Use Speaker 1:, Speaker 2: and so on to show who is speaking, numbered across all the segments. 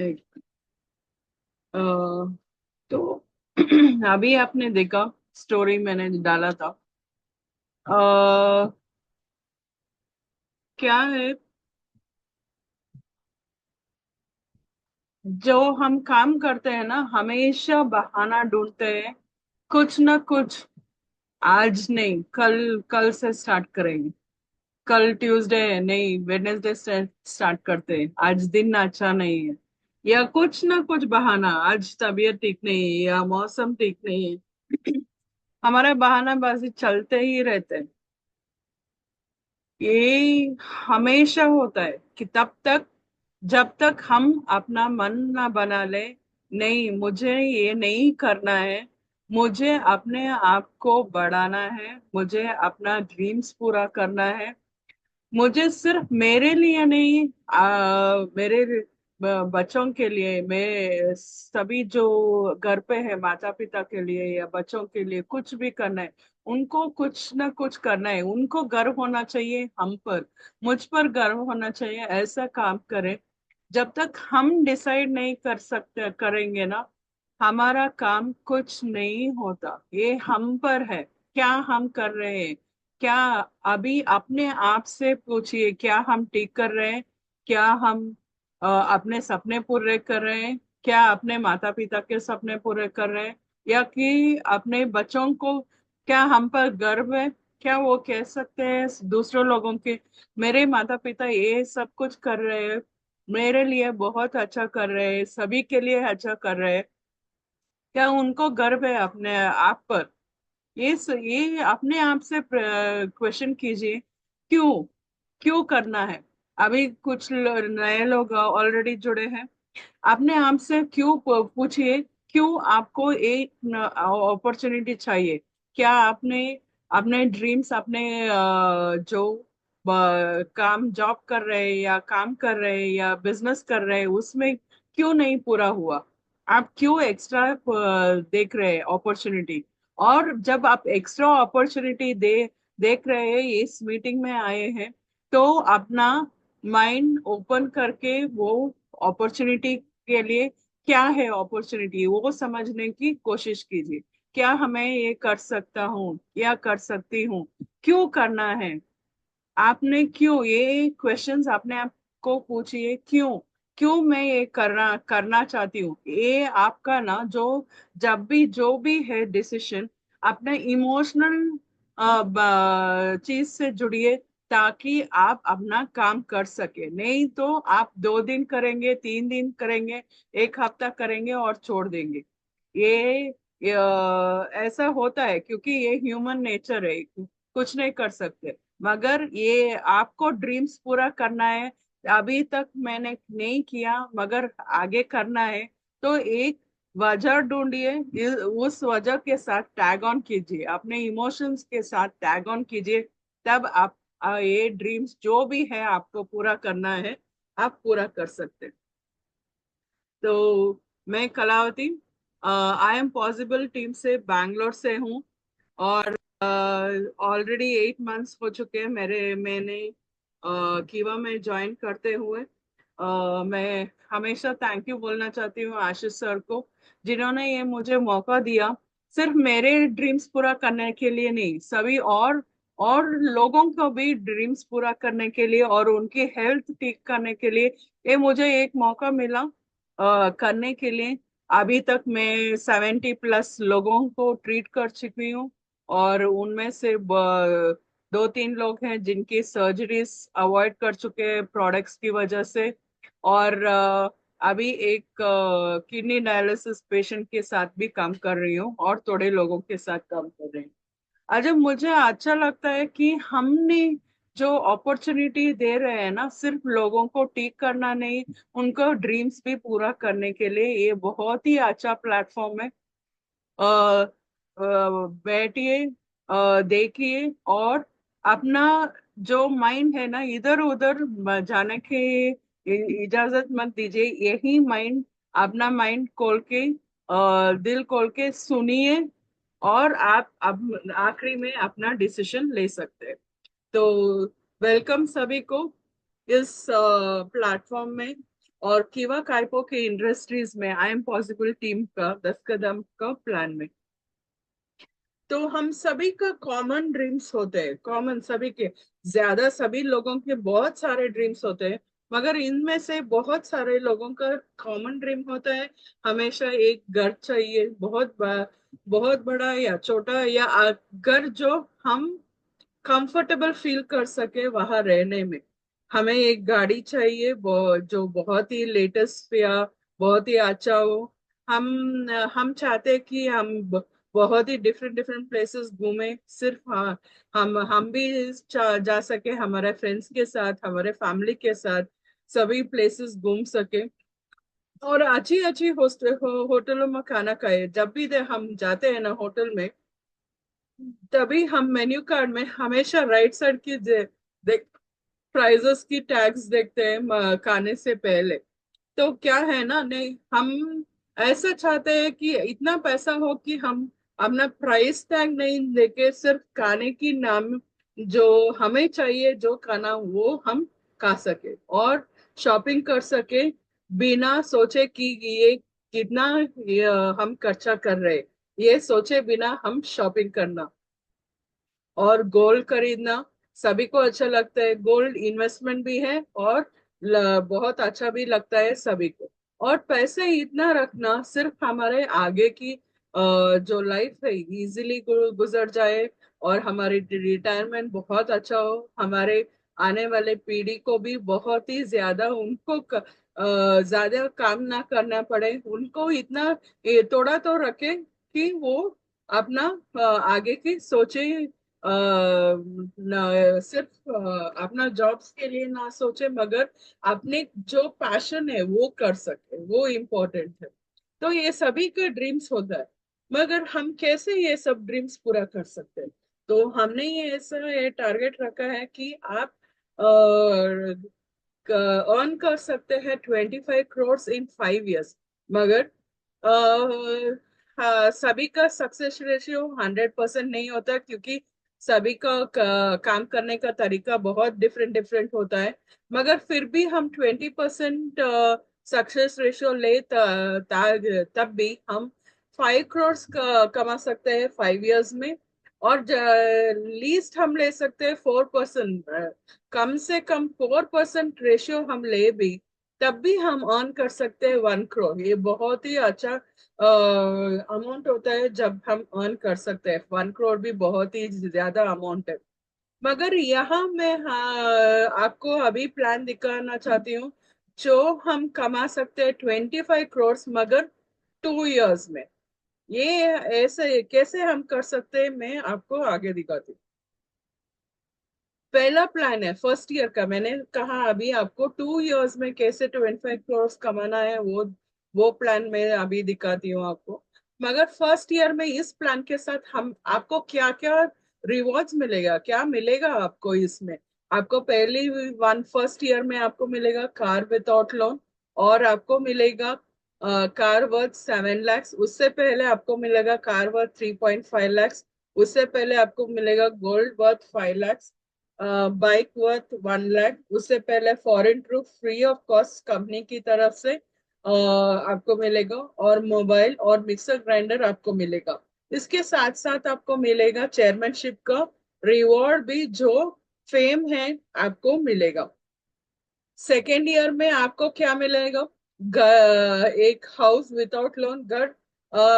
Speaker 1: एक अ, तो अभी आपने देखा, स्टोरी मैंने डाला था। क्या है, जो हम काम करते हैं ना, हमेशा बहाना ढूंढते हैं, कुछ ना कुछ। आज नहीं, कल कल से स्टार्ट करेंगे। कल ट्यूसडे है, नहीं वेडनेसडे से स्टार्ट करते हैं। आज दिन अच्छा नहीं है, या कुछ ना कुछ बहाना। आज तबीयत ठीक नहीं है, या मौसम ठीक नहीं है। हमारे बहानाबाजी चलते ही रहते हैं। ये हमेशा होता है कि तब तक, जब तक हम अपना मन ना बना ले, नहीं मुझे ये नहीं करना है, मुझे अपने आप को बढ़ाना है, मुझे अपना ड्रीम्स पूरा करना है, मुझे सिर्फ मेरे लिए नहीं, मेरे बच्चों के लिए, मैं सभी जो घर पे है माता पिता के लिए या बच्चों के लिए कुछ भी करना है। उनको कुछ ना कुछ करना है, उनको गर्व होना चाहिए हम पर, मुझ पर गर्व होना चाहिए। ऐसा काम करें। जब तक हम डिसाइड नहीं कर सकते करेंगे ना, हमारा काम कुछ नहीं होता। ये हम पर है, क्या हम कर रहे हैं। क्या, अभी अपने आप से पूछिए, क्या हम ठीक कर रहे हैं? क्या हम अपने सपने पूरे कर रहे हैं? क्या अपने माता पिता के सपने पूरे कर रहे हैं? या कि अपने बच्चों को, क्या हम पर गर्व है? क्या वो कह सकते हैं दूसरों लोगों के, मेरे माता पिता ये सब कुछ कर रहे हैं, मेरे लिए बहुत अच्छा कर रहे हैं, सभी के लिए अच्छा कर रहे हैं, क्या उनको गर्व है अपने आप पर? ये अपने आप से क्वेश्चन कीजिए। क्यों, क्यों करना है? अभी कुछ नए लोग ऑलरेडी जुड़े हैं। अपने आप से क्यों पूछिए, क्यों आपको एक अपॉर्चुनिटी चाहिए? क्या आपने अपने ड्रीम्स, अपने जो काम जॉब कर रहे हैं या काम कर रहे हैं या बिजनेस कर रहे हैं, उसमें क्यों नहीं पूरा हुआ? आप क्यों एक्स्ट्रा देख रहे हैं अपॉर्चुनिटी? और जब आप एक्स्ट्रा अपॉर्चुनिटी देख रहे हैं, इस मीटिंग में आए हैं, तो अपना माइंड ओपन करके वो अपॉर्चुनिटी के लिए, क्या है अपॉर्चुनिटी वो समझने की कोशिश कीजिए। क्या हमें ये कर सकता हूँ या कर सकती हूँ? क्यों करना है? आपने क्यों, ये क्वेश्चंस अपने आप को पूछिए। क्यों, क्यों मैं ये करना करना चाहती हूँ? ये आपका ना, जो जब भी जो भी है डिसीजन, अपने इमोशनल चीज से जुड़िए, ताकि आप अपना काम कर सके। नहीं तो आप 2 दिन करेंगे, 3 दिन करेंगे, एक हफ्ता करेंगे और छोड़ देंगे। ये ऐसा होता है क्योंकि ये ह्यूमन नेचर है, कुछ नहीं कर सकते। मगर ये आपको ड्रीम्स पूरा करना है, अभी तक मैंने नहीं किया मगर आगे करना है, तो एक वजह ढूंढिए। उस वजह के साथ टैग ऑन कीजिए, अपने इमोशंस के साथ टैग ऑन कीजिए। तब आप ये ड्रीम्स जो भी है आपको पूरा करना है, आप पूरा कर सकते हैं। तो मैं Kalavati, I am possible team से बैंगलोर से हूँ। और ऑलरेडी 8 मंथ्स हो चुके हैं मैंने कीवा में ज्वाइन करते हुए। मैं हमेशा थैंक यू बोलना चाहती हूँ आशीष सर को, जिन्होंने ये मुझे मौका दिया, सिर्फ मेरे ड्रीम्स पूरा करने के लिए नहीं, सभी और लोगों को भी ड्रीम्स पूरा करने के लिए और उनकी हेल्थ ठीक करने के लिए। ये मुझे एक मौका मिला करने के लिए। अभी तक मैं 70+ लोगों को ट्रीट कर चुकी हूँ, और उनमें से 2-3 लोग हैं जिनकी सर्जरीज अवॉइड कर चुके हैं प्रोडक्ट्स की वजह से। और अभी एक किडनी डायलिसिस पेशेंट के साथ भी काम कर रही हूँ, और थोड़े लोगों के साथ काम कर रही हूँ। अच्छा, मुझे अच्छा लगता है कि हमने जो अपॉर्चुनिटी दे रहे हैं ना, सिर्फ लोगों को ठीक करना नहीं, उनको ड्रीम्स भी पूरा करने के लिए, ये बहुत ही अच्छा प्लेटफॉर्म है। बैठिए, देखिए, और अपना जो माइंड है ना, इधर उधर जाने की इजाजत मत दीजिए। यही माइंड, अपना माइंड खोल के, दिल खोल के सुनिए, और आप अब आखिरी में अपना डिसीजन ले सकते हैं। तो वेलकम सभी को इस प्लेटफॉर्म में। और कीवा काइपो के इंडस्ट्रीज में आई एम पॉसिबल टीम का 10 कदम का प्लान में। तो हम सभी का कॉमन ड्रीम्स होते हैं, कॉमन सभी के, ज्यादा सभी लोगों के बहुत सारे ड्रीम्स होते हैं, मगर इनमें से बहुत सारे लोगों का कॉमन ड्रीम होता है हमेशा एक घर चाहिए, बहुत बड़ा या छोटा, या घर जो हम कंफर्टेबल फील कर सके वहां रहने में। हमें एक गाड़ी चाहिए जो बहुत ही लेटेस्ट या बहुत ही अच्छा हो। हम हम चाहते हैं कि हम बहुत ही डिफरेंट डिफरेंट प्लेसेस घूमें, सिर्फ हाँ, हम भी जा सके हमारे फ्रेंड्स के साथ, हमारे फैमिली के साथ, सभी प्लेसेस घूम सके। और अच्छी अच्छी होटलों में खाना खाए। जब भी हम जाते हैं ना होटल में, तभी हम मेन्यू कार्ड में हमेशा राइट साइड की देख प्राइजेस की टैग्स देखते हैं खाने से पहले। तो क्या है ना, नहीं हम ऐसा चाहते हैं कि इतना पैसा हो कि हम अपना प्राइस टैग नहीं देके सिर्फ खाने की नाम, जो हमें चाहिए जो खाना वो हम खा सके और शॉपिंग कर सके, बिना सोचे कि ये कितना हम खर्चा कर रहे हैं, ये सोचे बिना हम शॉपिंग करना। और गोल्ड खरीदना सभी को अच्छा लगता है, गोल्ड इन्वेस्टमेंट भी है और बहुत अच्छा भी लगता है सभी को। और पैसे इतना रखना सिर्फ हमारे आगे की जो लाइफ है इजीली गुजर जाए, और हमारी रिटायरमेंट बहुत अच्छा हो, हमारे आने वाले पीढ़ी को भी बहुत ही ज्यादा उनको ज्यादा काम ना करना पड़े, उनको इतना थोड़ा तो रखे कि वो अपना आगे की सोचे, सिर्फ अपना जॉब्स के लिए ना सोचे, मगर अपने जो पैशन है वो कर सके, वो इम्पोर्टेंट है। तो ये सभी का ड्रीम्स होता है, मगर हम कैसे ये सब ड्रीम्स पूरा कर सकते हैं? तो हमने ये ऐसा ये टारगेट रखा है कि आप अर्न कर सकते हैं 25 करोड़ इन 5 इयर्स। मगर हाँ, सभी का सक्सेस रेशियो 100% नहीं होता, क्योंकि सभी का काम करने का तरीका बहुत डिफरेंट डिफरेंट होता है। मगर फिर भी हम 20% सक्सेस रेशियो ले तब भी हम 5 करोड़ कमा सकते हैं 5 इयर्स में। और लीस्ट हम ले सकते हैं 4%, कम से कम 4% रेशियो हम ले भी, तब भी हम अर्न कर सकते हैं 1 करोड़। ये बहुत ही अच्छा अमाउंट होता है जब हम अर्न कर सकते हैं 1 करोड़, भी बहुत ही ज्यादा अमाउंट है। मगर यहाँ मैं हाँ, आपको अभी प्लान दिखाना चाहती हूँ जो हम कमा सकते हैं 25 करोड़, मगर 2 इयर्स में। ये ऐसे कैसे हम कर सकते हैं मैं आपको आगे दिखाती हूँ। पहला प्लान है फर्स्ट ईयर का, मैंने कहा अभी आपको 2 इयर्स में कैसे 25 करोड़ कमाना है, वो प्लान मैं अभी दिखाती हूँ आपको। मगर फर्स्ट ईयर में इस प्लान के साथ हम आपको क्या क्या रिवॉर्ड्स मिलेगा, क्या मिलेगा आपको इसमें। आपको पहली वन फर्स्ट ईयर में आपको मिलेगा कार विदाउट लोन, और आपको मिलेगा कार वर्थ 7 लाख। उससे पहले आपको मिलेगा कार वर्थ 3.5 लाख। उससे पहले आपको मिलेगा gold worth 5 lakh, bike worth 1 lakh. उससे पहले foreign trip free of cost company की तरफ से आपको मिलेगा, और मोबाइल और मिक्सर ग्राइंडर आपको मिलेगा। इसके साथ साथ आपको मिलेगा चेयरमैनशिप का रिवॉर्ड भी, जो फेम है आपको मिलेगा। सेकेंड ईयर में आपको क्या मिलेगा? एक हाउस विदाउट लोन, घर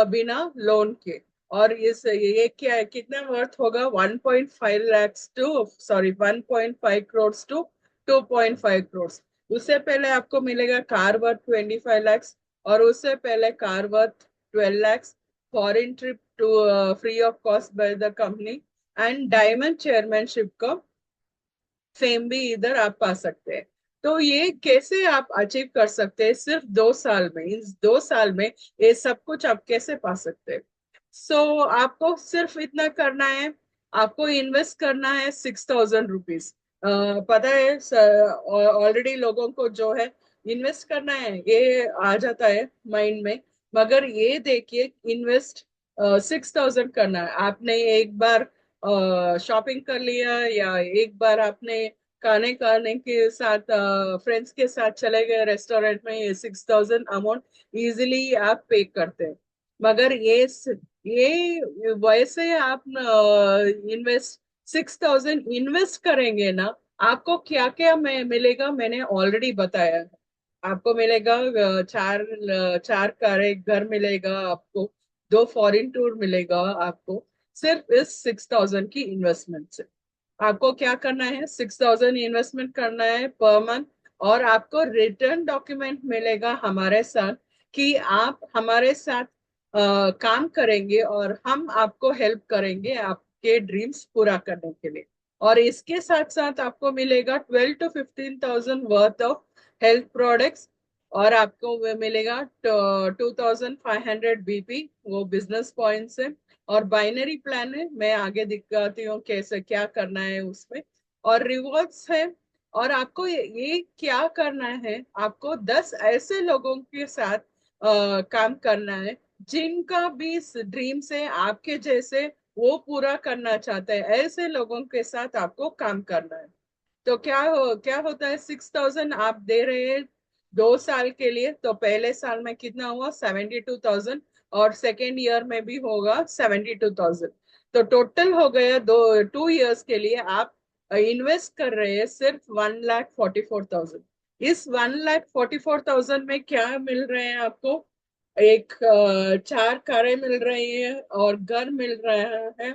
Speaker 1: बिना लोन के। और ये क्या है, कितना वर्थ होगा? 1.5 lakh to sorry 1.5 crore to 2.5 crore. उससे पहले आपको मिलेगा कार वर्थ 25 लाख, और उससे पहले car worth 12 lakh, foreign trip to free of cost by the company, and diamond chairmanship का फेम भी इधर आप पा सकते हैं। तो ये कैसे आप अचीव कर सकते हैं सिर्फ 2 साल में? इस 2 साल में ये सब कुछ आप कैसे पा सकते हैं? आपको सिर्फ इतना करना है, आपको इन्वेस्ट करना है 6,000 रुपीज। पता है ऑलरेडी लोगों को जो है इन्वेस्ट करना है ये आ जाता है माइंड में, मगर ये देखिए इन्वेस्ट 6,000 करना है। आपने एक बार शॉपिंग कर लिया, या एक बार आपने खाने खाने के साथ फ्रेंड्स के साथ चले गए रेस्टोरेंट में, ये 6,000 अमाउंट इजीली आप पे करते हैं। मगर ये वैसे आप इन्वेस्ट 6,000 इन्वेस्ट करेंगे ना, आपको क्या क्या मिलेगा मैंने ऑलरेडी बताया है। आपको मिलेगा चार कारें घर मिलेगा आपको, 2 फॉरेन टूर मिलेगा आपको, सिर्फ इस 6,000 की इन्वेस्टमेंट से। आपको क्या करना है, 6,000 इन्वेस्टमेंट करना है पर मंथ, और आपको रिटर्न डॉक्यूमेंट मिलेगा हमारे साथ कि आप हमारे साथ काम करेंगे और हम आपको हेल्प करेंगे आपके ड्रीम्स पूरा करने के लिए। और इसके साथ साथ आपको मिलेगा 12 to 15,000 worth of health products, और आपको वो मिलेगा 2,500 BP, वो बिजनेस पॉइंट से। और बाइनरी प्लान है, मैं आगे दिखाती हूँ कैसे क्या करना है उसमें। और रिवॉर्ड्स है। और आपको ये क्या करना है, आपको 10 ऐसे लोगों के साथ काम करना है जिनका भी ड्रीम से आपके जैसे वो पूरा करना चाहते हैं, ऐसे लोगों के साथ आपको काम करना है। तो क्या होता है, 6,000 आप दे रहे हैं 2 साल के लिए, तो पहले साल में कितना हुआ, 72,000, और सेकेंड ईयर में भी होगा 72,000। तो टोटल हो गया 2 ईयर्स के लिए आप इन्वेस्ट कर रहे हैं सिर्फ 1,44,000। इस 1,44,000 में क्या मिल रहे हैं आपको, एक 4 कारें मिल रही है और घर मिल रहा है।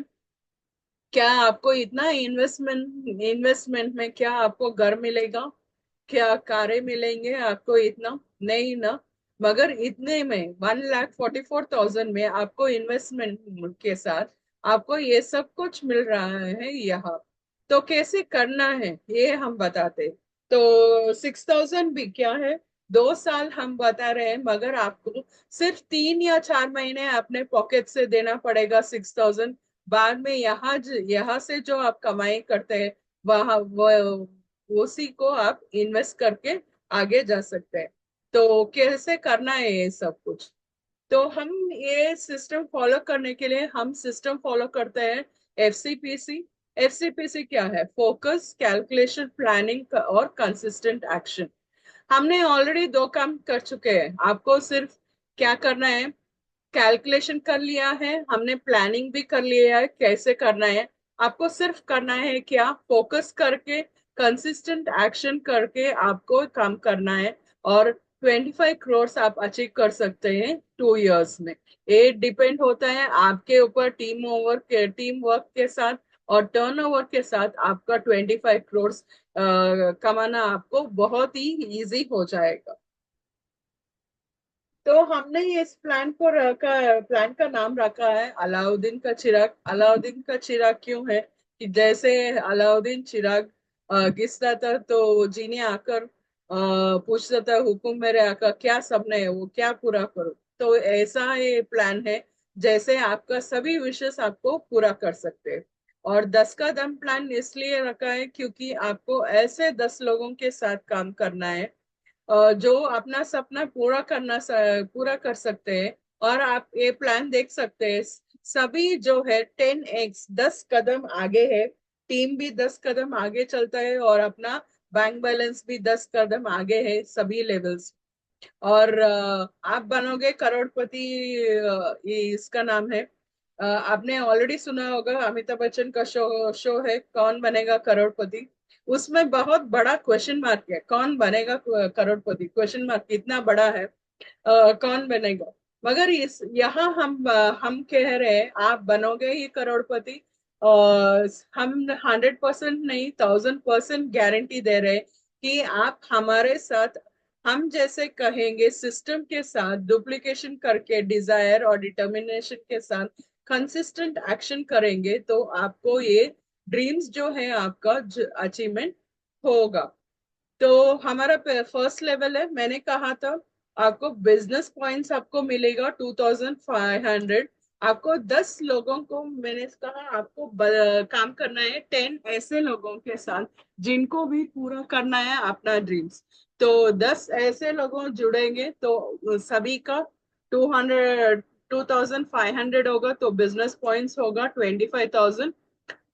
Speaker 1: क्या आपको इतना इन्वेस्टमेंट में क्या आपको घर मिलेगा, क्या कारें मिलेंगे आपको, इतना नहीं ना। मगर इतने में 1,44,000 में आपको इन्वेस्टमेंट के साथ आपको ये सब कुछ मिल रहा है यहाँ। तो कैसे करना है ये हम बताते। तो 6,000 भी क्या है, 2 साल हम बता रहे हैं, मगर आपको सिर्फ 3 या 4 महीने अपने पॉकेट से देना पड़ेगा 6,000। बाद में यहाँ से जो आप कमाई करते हैं, वहां वो उसी को आप इन्वेस्ट करके आगे जा सकते हैं। तो कैसे करना है ये सब कुछ, तो हम ये सिस्टम फॉलो करने के लिए हम सिस्टम फॉलो करते हैं एफसीपीसी। एफसीपीसी क्या है, फोकस, कैलकुलेशन, प्लानिंग और कंसिस्टेंट एक्शन। हमने ऑलरेडी 2 काम कर चुके हैं, आपको सिर्फ क्या करना है, कैलकुलेशन कर लिया है हमने, प्लानिंग भी कर लिया है कैसे करना है। आपको सिर्फ करना है क्या, फोकस करके कंसिस्टेंट एक्शन करके आपको काम करना है। और 25 करोड़ आप अचीव कर सकते हैं 2 इयर्स में। ये डिपेंड होता है आपके ऊपर, टीम वर्क के साथ और टर्नओवर के साथ आपका 25 करोड़ कमाना आपको बहुत ही इजी हो जाएगा। तो हमने ये इस प्लान का नाम रखा है अलाउद्दीन का चिराग। अलाउद्दीन का चिराग क्यों है, कि जैसे अलाउद्दीन चिराग घिसता था तो जीनी आकर पूछता था, हुकुम मेरे आका, क्या सपने है वो क्या पूरा करो। तो ऐसा ये प्लान है, जैसे आपका सभी विशेष आपको पूरा कर सकते हैं। और 10 का दम प्लान इसलिए रखा है क्योंकि आपको ऐसे 10 लोगों के साथ काम करना है जो अपना सपना पूरा कर सकते हैं। और आप ये प्लान देख सकते हैं, सभी जो है 10x 10 कदम आगे है। टीम भी 10 कदम आगे चलता है और अपना बैंक बैलेंस भी 10 कदम आगे है सभी लेवल्स। और आप बनोगे करोड़पति, ये इसका नाम है, आपने ऑलरेडी सुना होगा अमिताभ बच्चन का शो है कौन बनेगा करोड़पति। उसमें बहुत बड़ा क्वेश्चन मार्क है, कौन बनेगा करोड़पति, क्वेश्चन मार्क इतना बड़ा है, कौन बनेगा। मगर इस यहाँ हम कह रहे हैं आप बनोगे ही करोड़पति। और हम 100% नहीं, 1,000% गारंटी दे रहे हैं कि आप हमारे साथ, हम जैसे कहेंगे सिस्टम के साथ डुप्लीकेशन करके, डिजायर और डिटर्मिनेशन के साथ कंसिस्टेंट एक्शन करेंगे, तो आपको ये ड्रीम्स जो है आपका अचीवमेंट होगा। तो हमारा फर्स्ट लेवल है, मैंने कहा था आपको बिजनेस पॉइंट्स आपको मिलेगा 2,500। आपको 10 लोगों को, मैंने कहा आपको काम करना है 10 ऐसे लोगों के साथ जिनको भी पूरा करना है अपना ड्रीम्स। तो 10 ऐसे लोगों जुड़ेंगे तो सभी का 2,500 होगा, तो बिजनेस पॉइंट्स होगा 25,000।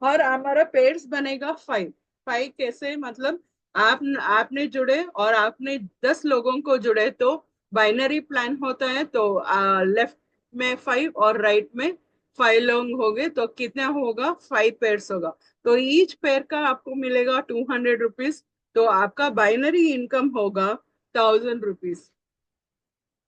Speaker 1: और हमारा पेड्स बनेगा 5। फाइव कैसे, मतलब आपने जुड़े और आपने 10 लोगों को जुड़े तो बाइनरी प्लान होता है, तो लेफ्ट में 5 और राइट में 5 लोग हो गए तो कितना होगा, 5 पेयर्स होगा। तो ईच पेयर का आपको मिलेगा 200 रुपीज। तो आपका बाइनरी इनकम होगा 1000 रुपीज,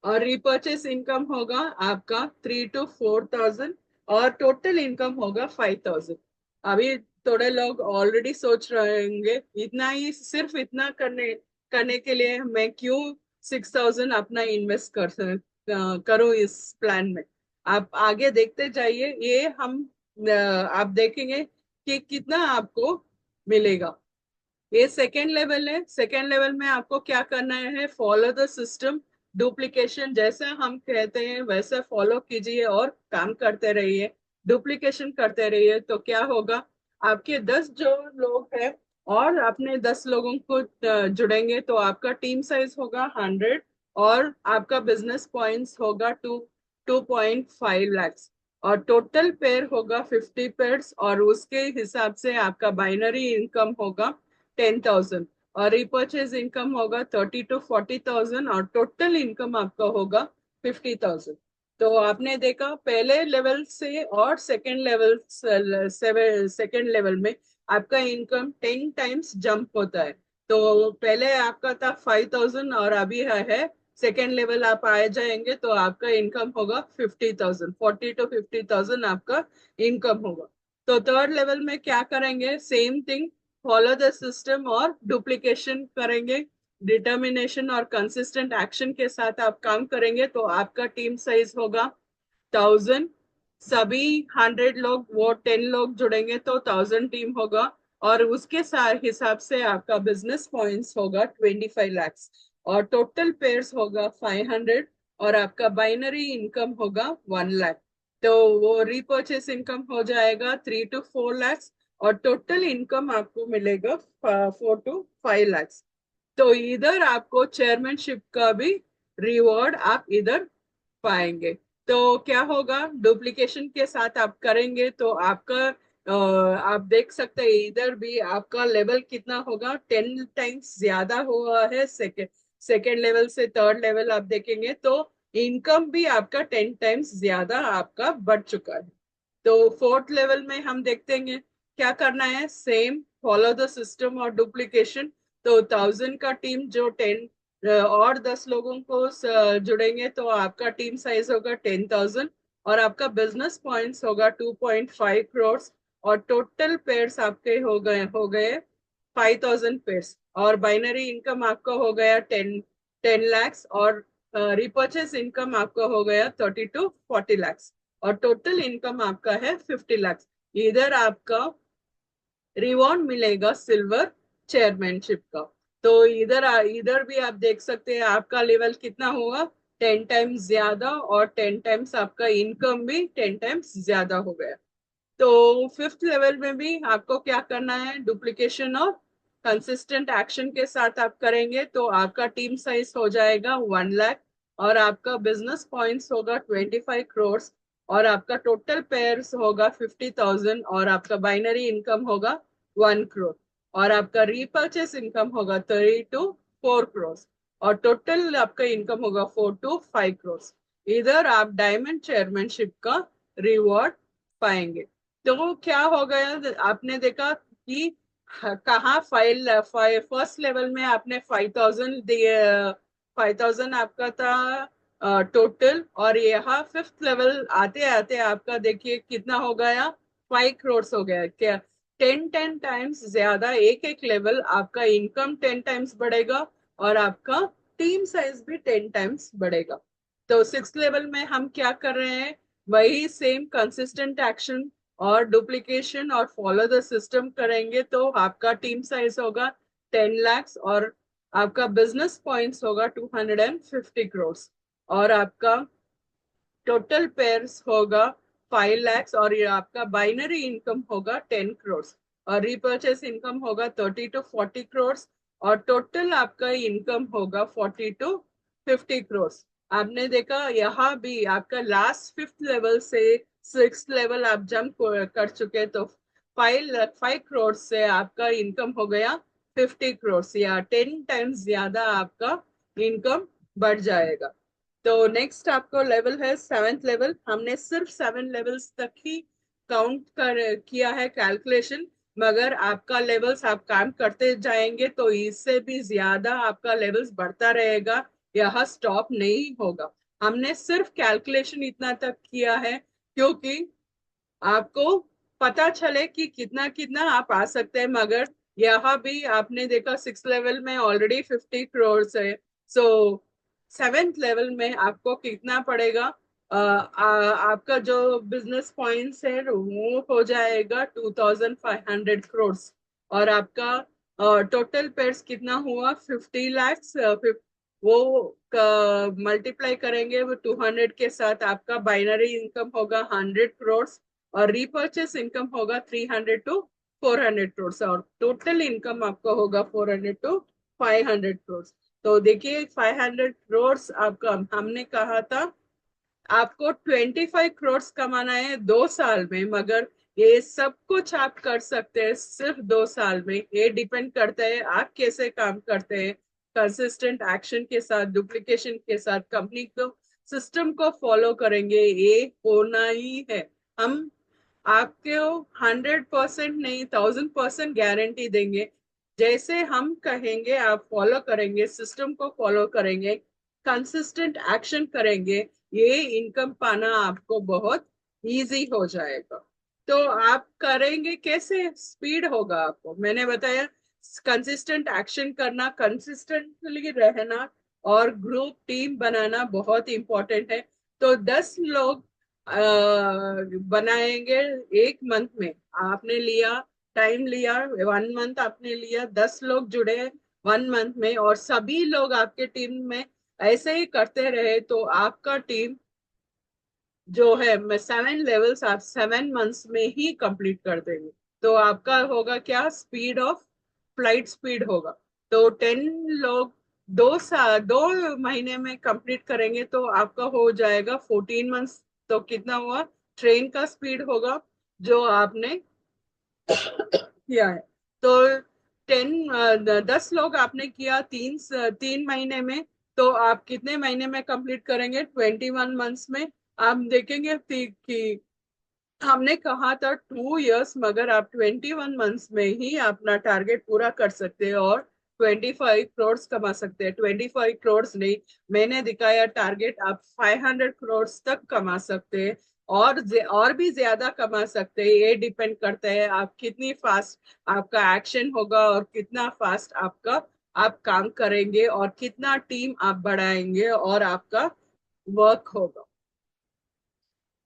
Speaker 1: और रिपर्चेस इनकम होगा आपका 3 to 4 thousand, और टोटल इनकम होगा 5,000। अभी थोड़े लोग ऑलरेडी सोच रहे होंगे इतना ही, सिर्फ इतना करने करने के लिए मैं क्यों 6,000 अपना इन्वेस्ट करूं इस प्लान में। आप आगे देखते जाइए, ये हम आप देखेंगे कि कितना आपको मिलेगा। ये सेकेंड लेवल है। सेकेंड लेवल में आपको क्या करना है, फॉलो द सिस्टम डुप्लीकेशन, जैसा हम कहते हैं वैसा फॉलो कीजिए और काम करते रहिए, डुप्लीकेशन करते रहिए। तो क्या होगा, आपके 10 जो लोग हैं और अपने 10 लोगों को जुड़ेंगे तो आपका टीम साइज होगा 100, और आपका बिजनेस पॉइंट्स होगा 2.5 lakhs, और टोटल पेयर होगा 50 पेयर्स, और उसके हिसाब से आपका बाइनरी इनकम होगा 10,000, और रिपर्चेज इनकम होगा 30 to 40 thousand, और टोटल इनकम आपका होगा 50,000। तो आपने देखा पहले लेवल से और सेकेंड लेवल में आपका इनकम 10 टाइम्स जंप होता है। तो पहले आपका था 5,000 और अभी है सेकेंड लेवल आप आ जाएंगे तो आपका इनकम होगा 50,000, 40 to 50,000 आपका इनकम होगा। तो थर्ड लेवल में क्या करेंगे, same thing, follow the system और डुप्लीकेशन करेंगे। डिटर्मिनेशन और कंसिस्टेंट एक्शन के साथ आप काम करेंगे तो आपका टीम साइज होगा 1,000। सभी 100 लोग, वो 10 लोग जुड़ेंगे तो 1,000 टीम होगा, और उसके साथ हिसाब से आपका बिजनेस पॉइंट्स होगा 25 lakhs, और टोटल पेयर्स होगा 500, और आपका बाइनरी इनकम होगा 1 लाख। तो वो रिपर्चेस इनकम हो जाएगा 3 to 4 lakhs, और टोटल इनकम आपको मिलेगा 4 to 5 lakhs। तो इधर आपको चेयरमैनशिप का भी रिवॉर्ड आप इधर पाएंगे। तो क्या होगा, डुप्लीकेशन के साथ आप करेंगे तो आपका आप देख सकते हैं इधर भी आपका लेवल कितना होगा, 10 टाइम्स ज्यादा हुआ है। सेकेंड लेवल से थर्ड लेवल आप देखेंगे तो इनकम भी आपका 10 टाइम्स ज्यादा आपका बढ़ चुका है। तो फोर्थ लेवल में हम देखते हैं क्या करना है, सेम फॉलो द सिस्टम और डुप्लीकेशन। तो 1,000 का टीम जो और 10 लोगों को जुड़ेंगे तो आपका टीम साइज होगा 10,000, और आपका बिजनेस पॉइंट्स होगा 2.5 crore, और टोटल पेयर्स आपके हो गए 5,000 पेयर्स, और बाइनरी इनकम आपका हो गया 10 lakhs, और रिपर्चेस इनकम आपका हो गया 30 to 40 lakhs, और टोटल इनकम आपका है 50 lakhs। इधर आपका रिवॉर्ड मिलेगा सिल्वर चेयरमैनशिप का। तो इधर भी आप देख सकते हैं आपका लेवल कितना हुआ, 10 टाइम्स ज्यादा, और 10 टाइम्स आपका इनकम भी 10 टाइम्स ज्यादा हो गया। तो फिफ्थ लेवल में भी आपको क्या करना है, डुप्लीकेशन और कंसिस्टेंट एक्शन के साथ आप करेंगे तो आपका टीम साइज हो जाएगा 1 लाख, और आपका बिजनेस पॉइंट्स होगा 25 crore, और आपका टोटल पेयर्स होगा 50,000, और आपका बाइनरी इनकम होगा 1 crore, और आपका रीपर्चेस इनकम होगा 3 to 4 crore, और टोटल आपका इनकम होगा 4 to 5 crore। इधर आप डायमंड चेयरमैनशिप का रिवॉर्ड पाएंगे। तो क्या हो गया, आपने देखा कि कहाँ फर्स्ट लेवल में आपने 5,000 दिए, 5,000 आपका था टोटल, और यहाँ फिफ्थ लेवल आते आते आपका देखिए कितना हो गया, 5 crore हो गया। क्या 10 टाइम्स ज्यादा, एक एक लेवल आपका इनकम 10 टाइम्स बढ़ेगा, और आपका टीम साइज भी 10 टाइम्स बढ़ेगा। तो सिक्स लेवल में हम क्या कर रहे हैं, वही सेम कंसिस्टेंट एक्शन और डुप्लीकेशन और फॉलो द सिस्टम करेंगे तो आपका टीम साइज होगा 10 lakhs, और आपका बिजनेस पॉइंट्स होगा 250 crore, और आपका टोटल पेयर्स होगा 5 lakhs, और ये आपका बाइनरी इनकम होगा 10 crore, और रिपर्चेस इनकम होगा 30 to 40 crore, और टोटल आपका इनकम होगा 40 to 50 crore। आपने देखा यहाँ भी आपका लास्ट फिफ्थ लेवल से सिक्स लेवल आप जंप कर चुके, तो 5 करोड़ से आपका इनकम हो गया 50 करोड़, या 10 टाइम्स ज्यादा आपका इनकम बढ़ जाएगा। तो नेक्स्ट आपको लेवल है 7th लेवल। हमने सिर्फ 7 लेवल्स तक ही काउंट कर किया है कैलकुलेशन, मगर आपका लेवल्स आप काम करते जाएंगे तो इससे भी ज्यादा आपका लेवल्स बढ़ता रहेगा, यह स्टॉप नहीं होगा। हमने सिर्फ कैलकुलेशन इतना तक किया है क्योंकि आपको पता चले कि कितना कितना आप आ सकते हैं। मगर यहाँ भी आपने देखा 6 लेवल में ऑलरेडी 50 करोड़ है। सो 7th लेवल में आपको कितना पड़ेगा? आपका जो बिजनेस पॉइंट्स है वो हो जाएगा 2500 करोड़। और आपका टोटल पेड्स कितना हुआ? 50 लाख। वो मल्टीप्लाई करेंगे वो 200 के साथ, आपका बाइनरी इनकम होगा 100 करोड़ और रीपर्चेस इनकम होगा 300 to 400 करोड़, और टोटल इनकम आपका होगा 400 to 500 करोड़। तो देखिए 500 करोड़ आपका, हमने कहा था आपको 25 करोड़ कमाना है 2 साल में, मगर ये सब कुछ आप कर सकते हैं सिर्फ 2 साल में। ये डिपेंड करता है आप कैसे काम करते हैं, कंसिस्टेंट एक्शन के साथ, डुप्लीकेशन के साथ, कंपनी को सिस्टम को फॉलो करेंगे, ये होना ही है। हम आपको 100% नहीं 1000% गारंटी देंगे। जैसे हम कहेंगे आप फॉलो करेंगे, सिस्टम को फॉलो करेंगे, कंसिस्टेंट एक्शन करेंगे, ये इनकम पाना आपको बहुत इजी हो जाएगा। तो आप करेंगे कैसे? स्पीड होगा आपको, मैंने बताया कंसिस्टेंट एक्शन करना, कंसिस्टेंटली रहना और ग्रुप टीम बनाना बहुत इंपॉर्टेंट है। तो 10 लोग बनाएंगे 1 मंथ में। आपने लिया, टाइम लिया 1 मंथ, आपने लिया 10 लोग जुड़े 1 मंथ में, और सभी लोग आपके टीम में ऐसे ही करते रहे तो आपका टीम जो है, मैं 7 लेवल्स आप 7 मंथ्स में ही कंप्लीट कर देंगे। तो आपका होगा क्या? स्पीड ऑफ फ्लाइट स्पीड होगा। तो 10 लोग 2 महीने में कंप्लीट करेंगे तो आपका हो जाएगा 14 मंथ्स। तो कितना हुआ? ट्रेन का स्पीड होगा जो आपने किया है। तो 10 लोग आपने किया 3 महीने में, तो आप कितने महीने में कंप्लीट करेंगे? 21 मंथ्स में। आप देखेंगे कि हमने कहा था 2 इयर्स, मगर आप 21 मंथ्स में ही अपना टारगेट पूरा कर सकते हैं और 25 करोड़ कमा सकते हैं। 25 करोड़ नहीं, मैंने दिखाया टारगेट, आप 500 करोड़ तक कमा सकते हैं और भी ज्यादा कमा सकते हैं। ये डिपेंड करता है आप कितनी फास्ट आपका एक्शन होगा और कितना फास्ट आपका आप काम करेंगे और कितना टीम आप बढ़ाएंगे और आपका वर्क होगा।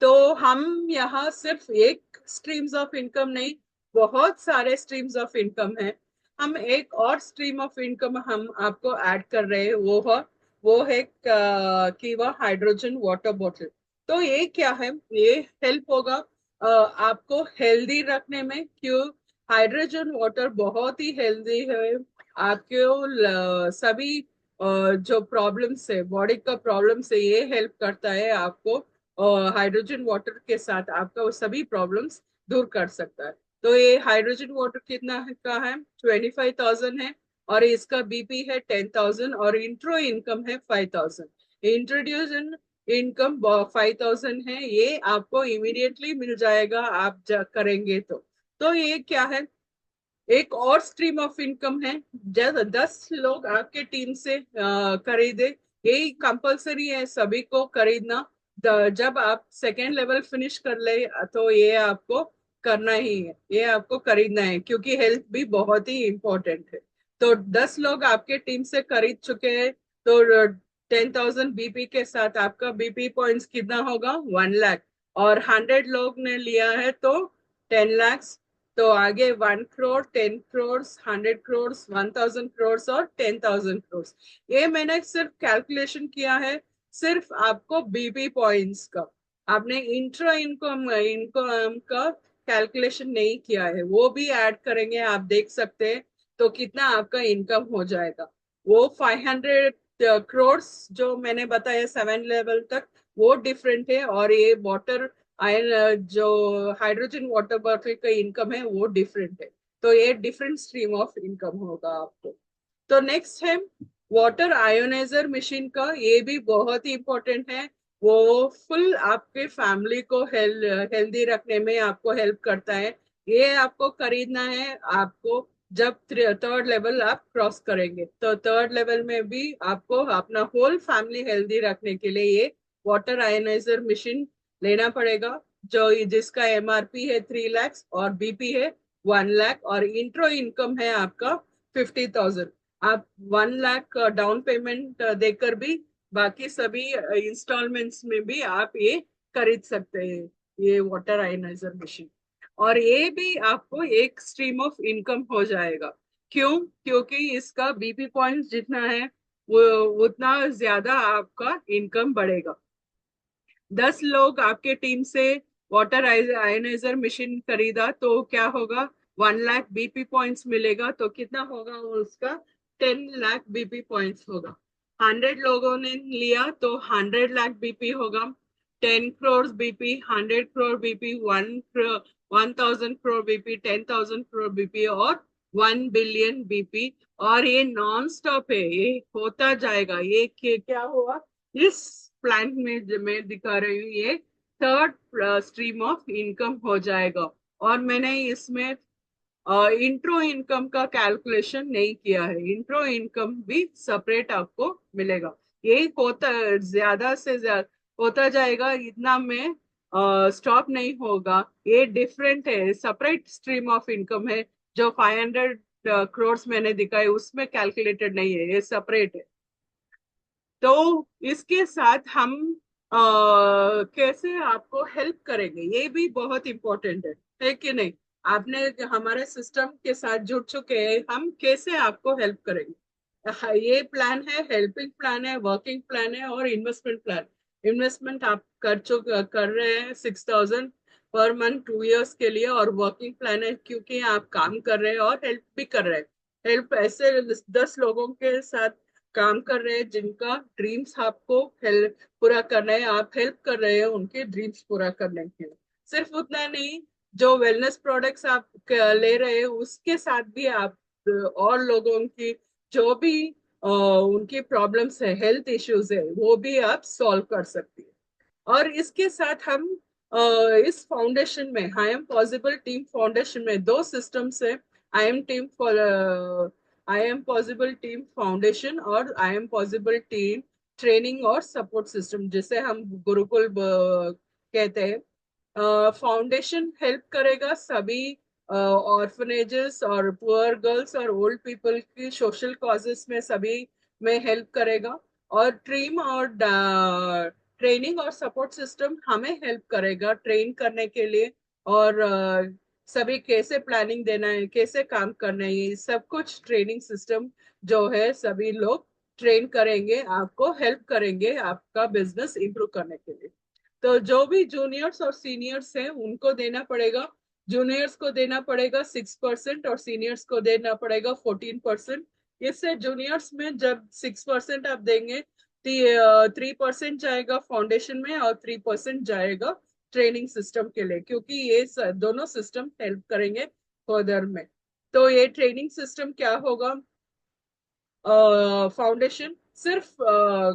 Speaker 1: तो हम यहाँ सिर्फ एक स्ट्रीम्स ऑफ इनकम नहीं, बहुत सारे स्ट्रीम्स ऑफ इनकम है। हम एक और स्ट्रीम ऑफ इनकम हम आपको ऐड कर रहे हैं, वो है कि वह हाइड्रोजन वाटर बॉटल। तो ये क्या है? ये हेल्प होगा आपको हेल्दी रखने में। क्यों? हाइड्रोजन वाटर बहुत ही हेल्दी है। आपको सभी जो प्रॉब्लम्स है, बॉडी का प्रॉब्लम से ये हेल्प करता है आपको, और हाइड्रोजन वाटर के साथ आपका वो सभी प्रॉब्लम्स दूर कर सकता है। तो ये हाइड्रोजन वाटर कितना का है? 25,000 है, और इसका बीपी है 10,000 और इंट्रो इनकम है 5,000। इंट्रोड्यूसन इनकम 5,000 है, ये आपको इमीडिएटली मिल जाएगा आप करेंगे तो ये क्या है? एक और स्ट्रीम ऑफ इनकम है। जब 10 लोग आपके टीम से खरीदे, यही कंपलसरी है सभी को खरीदना। जब आप 2nd लेवल फिनिश कर ले तो ये आपको करना ही है, ये आपको खरीदना है, क्योंकि हेल्थ भी बहुत ही इंपॉर्टेंट है। तो 10 लोग आपके टीम से खरीद चुके हैं, तो 10,000 बीपी के साथ आपका बीपी पॉइंट्स कितना होगा? 1 लाख। और 100 लोग ने लिया है तो 10 लाख। तो आगे 1 करोड़, 10 करोड़, 100 करोड़, 1,000 करोड़ और 10,000 करोड़। ये मैंने सिर्फ कैलकुलेशन किया है सिर्फ आपको बीपी पॉइंट्स का। आपने इंट्रा इनकम इनकम का कैलकुलेशन नहीं किया है, वो भी ऐड करेंगे आप देख सकते हैं। तो कितना आपका इनकम हो जाएगा? वो 500 करोड़ जो मैंने बताया 7 लेवल तक, वो डिफरेंट है। और ये वाटर आयन जो हाइड्रोजन वाटर बॉटल का इनकम है वो डिफरेंट है। तो ये डिफरेंट स्ट्रीम ऑफ इनकम होगा आपको। तो नेक्स्ट है वाटर आयोनाइजर मशीन का, ये भी बहुत ही इंपॉर्टेंट है। वो फुल आपके फैमिली को हेल्दी रखने में आपको हेल्प करता है। ये आपको खरीदना है आपको जब थर्ड लेवल आप क्रॉस करेंगे। तो थर्ड लेवल में भी आपको अपना होल फैमिली हेल्दी रखने के लिए ये वाटर आयोनाइजर मशीन लेना पड़ेगा, जो जिसका एमआरपी है 3 लाख और बीपी है 1 लाख और इंट्रो इनकम है आपका 50,000। आप 1 लाख डाउन पेमेंट देकर भी बाकी सभी इंस्टॉलमेंट्स में भी आप ये खरीद सकते हैं, ये वाटर आयनाइजर मशीन। और ये भी आपको एक स्ट्रीम ऑफ इनकम हो जाएगा। क्यों? क्योंकि इसका बीपी पॉइंट जितना है वो उतना ज्यादा आपका इनकम बढ़ेगा। 10 लोग आपके टीम से वाटर आयनाइजर मशीन खरीदा तो क्या होगा? 1 लाख बीपी पॉइंट्स मिलेगा, तो कितना होगा उसका? 10 लाख बीपी पॉइंट्स होगा। 100 लोगों ने लिया तो 100 लाख बीपी होगा। 10 crore BP, 100 crore BP, 1,000 crore BP, 10,000 crore BP और 1 बिलियन बीपी। और ये नॉन स्टॉप है, ये होता जाएगा। ये क्या हुआ इस प्लान में जो मैं दिखा रही हूँ, ये थर्ड स्ट्रीम ऑफ इनकम हो जाएगा। और मैंने इसमें इंट्रो इनकम का कैलकुलेशन नहीं किया है, इंट्रो इनकम भी सेपरेट आपको मिलेगा। ये होता ज्यादा से ज्यादा होता जाएगा, इतना में स्टॉप नहीं होगा। ये डिफरेंट है, सेपरेट स्ट्रीम ऑफ इनकम है। जो 500 करोड़ मैंने दिखाए उसमें कैलकुलेटेड नहीं है, ये सेपरेट है। तो इसके साथ हम कैसे आपको हेल्प करेंगे ये भी बहुत इंपॉर्टेंट है कि नहीं? आपने हमारे सिस्टम के साथ जुड़ चुके हैं, हम कैसे आपको हेल्प करेंगे? हाँ, ये प्लान है, हेल्पिंग प्लान है, वर्किंग प्लान है और इन्वेस्टमेंट प्लान। इन्वेस्टमेंट आप कर रहे हैं 6,000 पर मंथ 2 इयर्स के लिए, और वर्किंग प्लान है क्योंकि आप काम कर रहे हैं और हेल्प भी कर रहे हैं। हेल्प ऐसे 10 लोगों के साथ काम कर रहे हैं जिनका ड्रीम्स आपको हेल्प पूरा करना है, आप हेल्प कर रहे हैं उनके ड्रीम्स पूरा करने के लिए। सिर्फ उतना नहीं, जो वेलनेस प्रोडक्ट्स आप ले रहे हैं उसके साथ भी आप और लोगों की जो भी उनकी प्रॉब्लम्स है, हेल्थ इश्यूज है, वो भी आप सॉल्व कर सकती है। और इसके साथ हम इस फाउंडेशन में, I am possible team foundation में, दो सिस्टम्स है। I am team for I am possible team foundation और I am possible team training और सपोर्ट सिस्टम, जिसे हम गुरुकुल कहते हैं। फाउंडेशन हेल्प करेगा सभी ऑर्फनेजेस और पुअर गर्ल्स और ओल्ड पीपल की सोशल कॉजेस में, सभी में हेल्प करेगा। और टीम और ट्रेनिंग और सपोर्ट सिस्टम हमें हेल्प करेगा ट्रेन करने के लिए। और सभी कैसे प्लानिंग देना है, कैसे काम करना है, ये सब कुछ ट्रेनिंग सिस्टम जो है सभी लोग ट्रेन करेंगे, आपको हेल्प करेंगे आपका बिजनेस इंप्रूव करने के लिए। तो जो भी जूनियर्स और सीनियर्स हैं उनको देना पड़ेगा। जूनियर्स को देना पड़ेगा 6% और सीनियर्स को देना पड़ेगा 14%। इससे जूनियर्स में जब 6% आप देंगे, 3% जाएगा फाउंडेशन में और 3% जाएगा ट्रेनिंग सिस्टम के लिए, क्योंकि ये दोनों सिस्टम हेल्प करेंगे फर्दर में। तो ये ट्रेनिंग सिस्टम क्या होगा? फाउंडेशन सिर्फ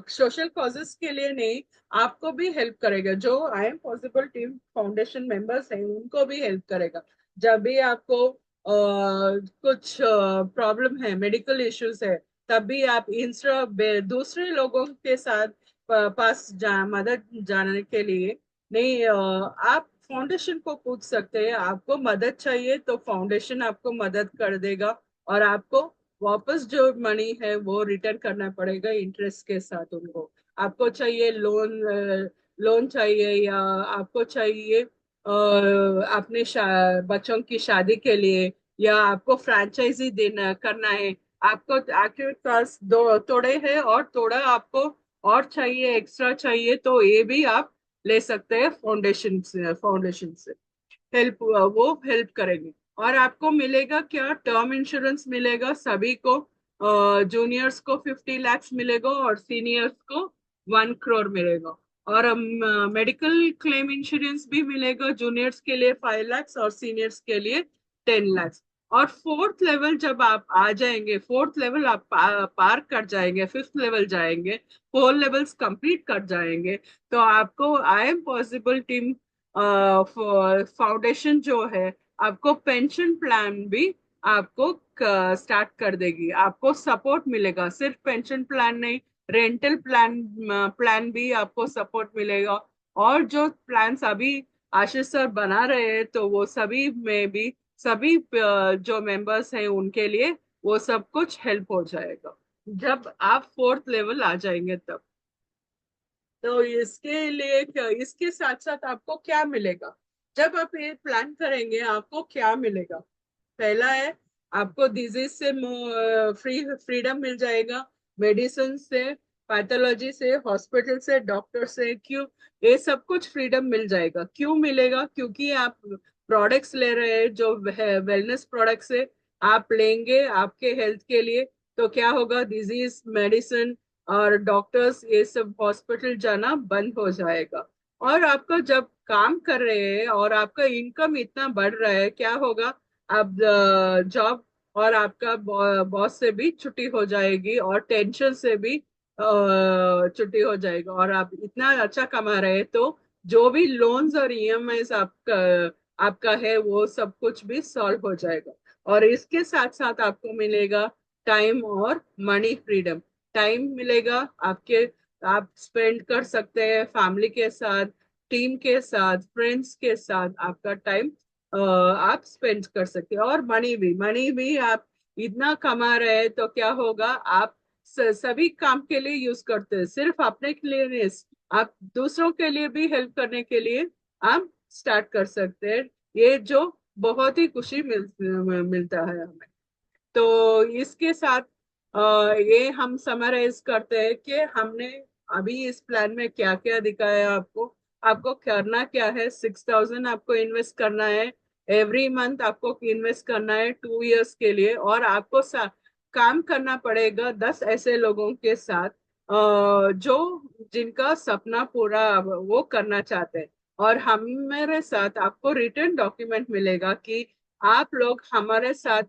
Speaker 1: सोशल कॉजेस के लिए नहीं, आपको भी हेल्प करेगा। जो आई am possible team foundation members हैं उनको भी हेल्प करेगा। जब भी आपको कुछ प्रॉब्लम है, मेडिकल इश्यूज है, तब भी आप इंस्टा दूसरे लोगों के साथ पास मदद जानने के लिए नहीं, आप फाउंडेशन को पूछ सकते हैं। आपको मदद चाहिए तो फाउंडेशन आपको मदद कर देगा, और आपको वापस जो मनी है वो रिटर्न करना पड़ेगा इंटरेस्ट के साथ उनको। आपको चाहिए लोन, लोन चाहिए, या आपको चाहिए अपने बच्चों की शादी के लिए, या आपको फ्रैंचाइजी देना करना है, आपको आपके पास दो थोड़े है और थोड़ा आपको और चाहिए, एक्स्ट्रा चाहिए, तो ये भी आप ले सकते हैं फाउंडेशन से हेल्प, वो हेल्प करेंगे। और आपको मिलेगा क्या? टर्म इंश्योरेंस मिलेगा सभी को। जूनियर्स को 50 लाख मिलेगा और सीनियर्स को 1 करोड़ मिलेगा। और मेडिकल क्लेम इंश्योरेंस भी मिलेगा जूनियर्स के लिए 5 लाख और सीनियर्स के लिए 10 लाख। और फोर्थ लेवल जब आप आ जाएंगे, फोर्थ लेवल आप पार कर जाएंगे, फिफ्थ लेवल जाएंगे, 4 लेवल्स कंप्लीट कर जाएंगे, तो आपको आई एम पॉसिबल टीम फाउंडेशन जो है आपको पेंशन प्लान भी आपको स्टार्ट कर देगी। आपको सपोर्ट मिलेगा, सिर्फ पेंशन प्लान नहीं, रेंटल प्लान भी आपको सपोर्ट मिलेगा। और जो प्लान्स अभी आशीष सर बना रहे हैं तो वो सभी में भी सभी जो मेंबर्स हैं उनके लिए वो सब कुछ हेल्प हो जाएगा जब आप फोर्थ लेवल आ जाएंगे तब। तो इसके लिए इसके साथ साथ आपको क्या मिलेगा जब आप ये प्लान करेंगे, आपको क्या मिलेगा? पहला है, आपको डिजीज से फ्रीडम मिल जाएगा, मेडिसिन से, पैथोलॉजी से, हॉस्पिटल से, डॉक्टर से, क्यों ये सब कुछ फ्रीडम मिल जाएगा। क्यों मिलेगा? क्योंकि आप प्रोडक्ट्स ले रहे हैं जो वेलनेस प्रोडक्ट्स है, आप लेंगे आपके हेल्थ के लिए, तो क्या होगा, डिजीज मेडिसिन और डॉक्टर्स ये सब हॉस्पिटल जाना बंद हो जाएगा। और आपका जब काम कर रहे हैं और आपका इनकम इतना बढ़ रहा है, क्या होगा, आप जॉब और आपका बॉस से भी छुट्टी हो जाएगी और टेंशन से भी छुट्टी हो जाएगी, और आप इतना अच्छा कमा रहे हैं तो जो भी लोन्स और ईएमआईस आपका आपका है वो सब कुछ भी सॉल्व हो जाएगा। और इसके साथ साथ आपको मिलेगा टाइम और मनी फ्रीडम। टाइम मिलेगा आपके, आप स्पेंड कर सकते हैं फैमिली के साथ, टीम के साथ, फ्रेंड्स के साथ आपका टाइम आप स्पेंड कर सकते हैं। और मनी भी आप इतना कमा रहे हैं तो क्या होगा, आप सभी काम के लिए यूज करते हैं, सिर्फ अपने के लिए नहीं, आप दूसरों के लिए भी हेल्प करने के लिए आप स्टार्ट कर सकते हैं। ये जो बहुत ही खुशी मिलता है हमें। तो इसके साथ ये हम समराइज करते हैं कि हमने अभी इस प्लान में क्या क्या दिखाया आपको। आपको करना क्या है, 6,000 आपको इन्वेस्ट करना है एवरी मंथ, आपको इन्वेस्ट करना है 2 इयर्स के लिए। और आपको काम करना पड़ेगा 10 ऐसे लोगों के साथ जो जिनका सपना पूरा वो करना चाहते हैं। और हमारे साथ आपको रिटर्न डॉक्यूमेंट मिलेगा कि आप लोग हमारे साथ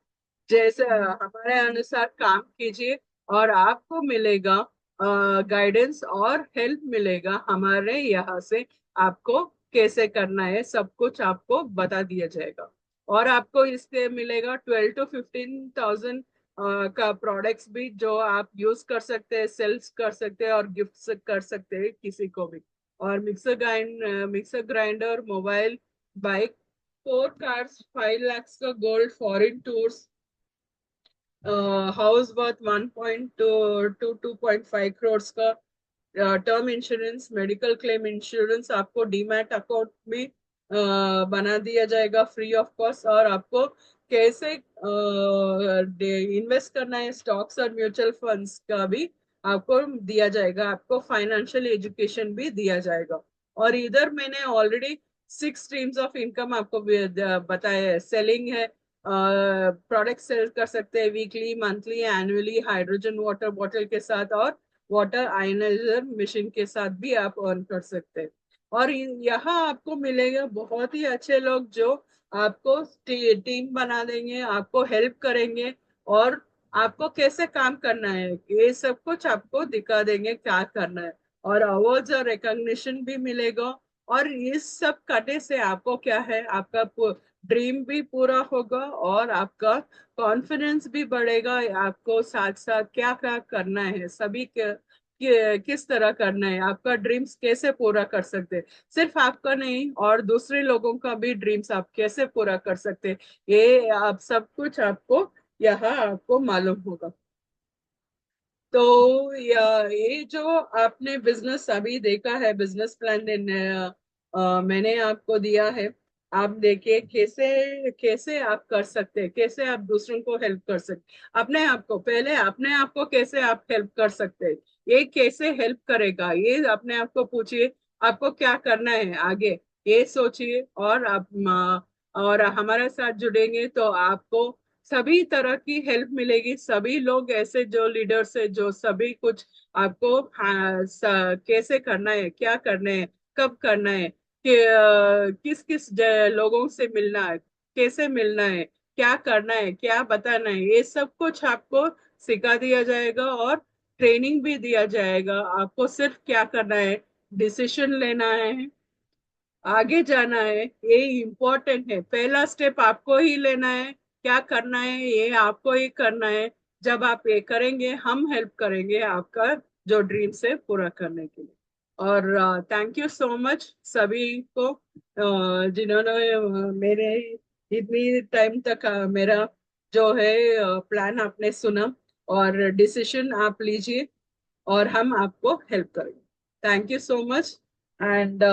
Speaker 1: जैसे हमारे अनुसार काम कीजिए, और आपको मिलेगा गाइडेंस और हेल्प मिलेगा हमारे यहाँ से। आपको कैसे करना है सब कुछ आपको बता दिया जाएगा। और आपको इससे मिलेगा 12 to 15,000 का प्रोडक्ट्स भी जो आप यूज कर सकते हैं, सेल्स कर सकते हैं और गिफ्ट कर सकते हैं किसी को भी। और mixer grinder, mobile, bike, 4 cars, 5 lakhs का gold, foreign tours, house worth 1.2 to 2.5 crores का term insurance, medical claim insurance, आपको डीमैट अकाउंट भी बना दिया जाएगा फ्री ऑफ कॉस्ट। और आपको कैसे इन्वेस्ट करना है स्टॉक्स और म्यूचुअल फंड्स का भी आपको दिया जाएगा। आपको फाइनेंशियल एजुकेशन भी दिया जाएगा। और इधर मैंने ऑलरेडी 6 स्ट्रीम्स ऑफ इनकम आपको बताया है। सेलिंग है, प्रोडक्ट सेल कर सकते हैं weekly, monthly, annually, hydrogen water bottle के साथ और वाटर आयनाइजर मशीन के साथ भी आप अर्न कर सकते हैं। और यहाँ आपको मिलेगा बहुत ही अच्छे लोग जो आपको टीम बना देंगे, आपको हेल्प करेंगे, और आपको कैसे काम करना है ये सब कुछ आपको दिखा देंगे क्या करना है। और अवार्ड्स और रिकॉग्निशन भी मिलेगा। और इस सब करने से आपको क्या है, आपका ड्रीम भी पूरा होगा और आपका कॉन्फिडेंस भी बढ़ेगा। आपको साथ साथ क्या क्या करना है, सभी किस तरह करना है, आपका ड्रीम्स कैसे पूरा कर सकते हैं, सिर्फ आपका नहीं और दूसरे लोगों का भी ड्रीम्स आप कैसे पूरा कर सकते हैं, ये आप सब कुछ आपको यहाँ आपको मालूम होगा। तो ये जो आपने बिजनेस अभी देखा है, बिजनेस प्लान मैंने आपको दिया है, आप देखिए कैसे कैसे आप कर सकते हैं, कैसे आप दूसरों को हेल्प कर सकते हैं। अपने आप को कैसे आप हेल्प कर सकते हैं, ये कैसे हेल्प करेगा, ये अपने आप को पूछिए। आपको क्या करना है आगे, ये सोचिए। और आप और हमारे साथ जुड़ेंगे तो आपको सभी तरह की हेल्प मिलेगी। सभी लोग ऐसे जो लीडर्स है जो सभी कुछ आपको, हाँ, कैसे करना है, क्या करना है, कब करना है, कि किस किस लोगों से मिलना है, कैसे मिलना है, क्या करना है, क्या बताना है, ये सब कुछ आपको सिखा दिया जाएगा और ट्रेनिंग भी दिया जाएगा। आपको सिर्फ क्या करना है, डिसीजन लेना है, आगे जाना है, ये इम्पोर्टेंट है। पहला स्टेप आपको ही लेना है, क्या करना है ये आपको ही करना है। जब आप ये करेंगे हम हेल्प करेंगे आपका जो ड्रीम्स है पूरा करने के लिए। और थैंक यू सो मच सभी को, जिन्होंने मेरे इतनी टाइम तक मेरा जो है प्लान आपने सुना और डिसीजन आप लीजिए और हम आपको हेल्प करेंगे। Thank you so much. And